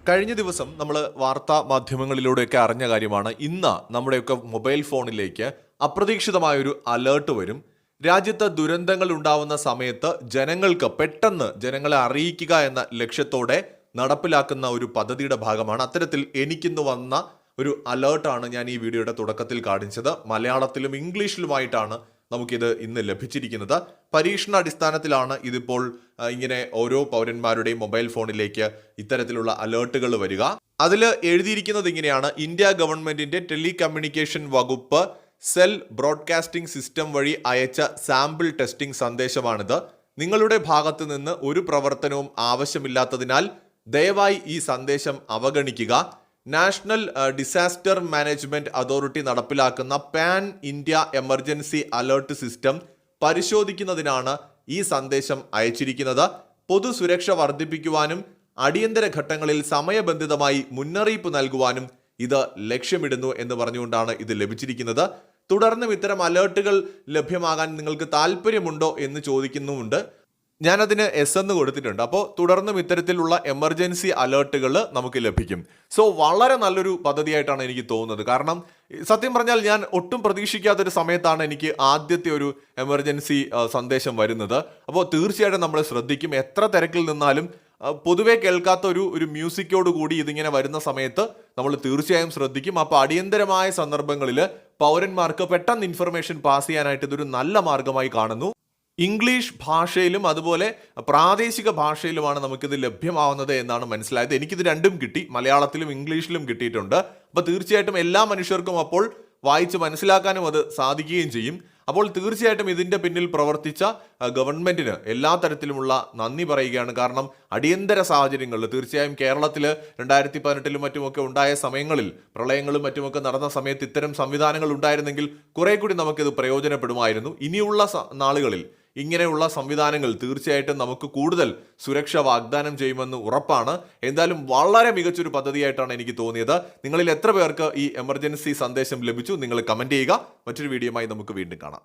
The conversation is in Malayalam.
കഴിഞ്ഞ ദിവസം നമ്മൾ വാർത്താ മാധ്യമങ്ങളിലൂടെയൊക്കെ അറിഞ്ഞ കാര്യമാണ്. ഇന്ന് നമ്മുടെയൊക്കെ മൊബൈൽ ഫോണിലേക്ക് അപ്രതീക്ഷിതമായൊരു അലേർട്ട് വരും. രാജ്യത്ത് ദുരന്തങ്ങൾ ഉണ്ടാവുന്ന സമയത്ത് പെട്ടെന്ന് ജനങ്ങളെ അറിയിക്കുക എന്ന ലക്ഷ്യത്തോടെ നടപ്പിലാക്കുന്ന ഒരു പദ്ധതിയുടെ ഭാഗമാണ്. അത്തരത്തിൽ എനിക്കിന്ന് വന്ന ഒരു അലേർട്ടാണ് ഞാൻ ഈ വീഡിയോയുടെ തുടക്കത്തിൽ കാണിച്ചത്. മലയാളത്തിലും ഇംഗ്ലീഷിലുമായിട്ടാണ് നമുക്കിത് ഇന്ന് ലഭിച്ചിരിക്കുന്നത്. പരീക്ഷണാടിസ്ഥാനത്തിലാണ് ഇതിപ്പോൾ ഇങ്ങനെ ഓരോ പൗരന്മാരുടെയും മൊബൈൽ ഫോണിലേക്ക് ഇത്തരത്തിലുള്ള അലേർട്ടുകൾ വരിക. അതിൽ എഴുതിയിരിക്കുന്നത് ഇങ്ങനെയാണ്: ഇന്ത്യ ഗവൺമെന്റിന്റെ ടെലികമ്മ്യൂണിക്കേഷൻ വകുപ്പ് സെൽ ബ്രോഡ്കാസ്റ്റിംഗ് സിസ്റ്റം വഴി അയച്ച സാമ്പിൾ ടെസ്റ്റിംഗ് സന്ദേശമാണിത്. നിങ്ങളുടെ ഭാഗത്ത് നിന്ന് ഒരു പ്രവർത്തനവും ആവശ്യമില്ലാത്തതിനാൽ ദയവായി ഈ സന്ദേശം അവഗണിക്കുക. നാഷണൽ ഡിസാസ്റ്റർ മാനേജ്മെന്റ് അതോറിറ്റി നടപ്പിലാക്കുന്ന pan India emergency alert system പരിശോധിക്കുന്നതിനാണ് ഈ സന്ദേശം അയച്ചിരിക്കുന്നത്. പൊതുസുരക്ഷ വർദ്ധിപ്പിക്കുവാനും അടിയന്തര ഘട്ടങ്ങളിൽ സമയബന്ധിതമായി മുന്നറിയിപ്പ് നൽകുവാനും ഇത് ലക്ഷ്യമിടുന്നു എന്ന് പറഞ്ഞുകൊണ്ടാണ് ഇത് ലഭിച്ചിരിക്കുന്നത്. തുടർന്നും ഇത്തരം അലേർട്ടുകൾ ലഭ്യമാകാൻ നിങ്ങൾക്ക് താല്പര്യമുണ്ടോ എന്ന് ചോദിക്കുന്നുമുണ്ട്. ഞാനതിന് എസ് എന്ന് കൊടുത്തിട്ടുണ്ട്. അപ്പോൾ തുടർന്നും ഇത്തരത്തിലുള്ള എമർജൻസി അലേർട്ടുകൾ നമുക്ക് ലഭിക്കും. സോ വളരെ നല്ലൊരു പദ്ധതിയായിട്ടാണ് എനിക്ക് തോന്നുന്നത്. കാരണം സത്യം പറഞ്ഞാൽ ഞാൻ ഒട്ടും പ്രതീക്ഷിക്കാത്തൊരു സമയത്താണ് എനിക്ക് ആദ്യത്തെ ഒരു എമർജൻസി സന്ദേശം വരുന്നത്. അപ്പോൾ തീർച്ചയായിട്ടും നമ്മൾ ശ്രദ്ധിക്കും. എത്ര തിരക്കിൽ നിന്നാലും പൊതുവെ കേൾക്കാത്ത ഒരു മ്യൂസിക്കോട് കൂടി ഇതിങ്ങനെ വരുന്ന സമയത്ത് നമ്മൾ തീർച്ചയായും ശ്രദ്ധിക്കും. അപ്പോൾ അടിയന്തരമായ സന്ദർഭങ്ങളിൽ പൗരന്മാർക്ക് പെട്ടെന്ന് ഇൻഫർമേഷൻ പാസ് ചെയ്യാനായിട്ട് ഇതൊരു നല്ല മാർഗമായി കാണുന്നു. ഇംഗ്ലീഷ് ഭാഷയിലും അതുപോലെ പ്രാദേശിക ഭാഷയിലുമാണ് നമുക്കിത് ലഭ്യമാവുന്നത് എന്നാണ് മനസ്സിലായത്. എനിക്കിത് രണ്ടും കിട്ടി, മലയാളത്തിലും ഇംഗ്ലീഷിലും കിട്ടിയിട്ടുണ്ട്. അപ്പോൾ തീർച്ചയായിട്ടും എല്ലാ മനുഷ്യർക്കും അപ്പോൾ വായിച്ച് മനസ്സിലാക്കാനും അത് സാധിക്കുകയും ചെയ്യും. അപ്പോൾ തീർച്ചയായിട്ടും ഇതിൻ്റെ പിന്നിൽ പ്രവർത്തിച്ച ഗവൺമെന്റിന് എല്ലാ തരത്തിലുമുള്ള നന്ദി പറയുകയാണ്. കാരണം അടിയന്തര സാഹചര്യങ്ങളിൽ തീർച്ചയായും കേരളത്തിൽ 2018 മറ്റുമൊക്കെ ഉണ്ടായ സമയങ്ങളിൽ പ്രളയങ്ങളും മറ്റുമൊക്കെ നടന്ന സമയത്ത് ഇത്തരം സംവിധാനങ്ങൾ ഉണ്ടായിരുന്നെങ്കിൽ കുറെ കൂടി നമുക്കിത് പ്രയോജനപ്പെടുമായിരുന്നു. ഇനിയുള്ള നാളുകളിൽ ഇങ്ങനെയുള്ള സംവിധാനങ്ങൾ തീർച്ചയായിട്ടും നമുക്ക് കൂടുതൽ സുരക്ഷ വാഗ്ദാനം ചെയ്യുമെന്ന് ഉറപ്പാണ്. എന്തായാലും വളരെ മികച്ചൊരു പദ്ധതിയായിട്ടാണ് എനിക്ക് തോന്നിയത്. നിങ്ങളിൽ എത്ര പേർക്ക് ഈ എമർജൻസി സന്ദേശം ലഭിച്ചു? നിങ്ങൾ കമന്റ് ചെയ്യുക. മറ്റൊരു വീഡിയോയുമായി നമുക്ക് വീണ്ടും കാണാം.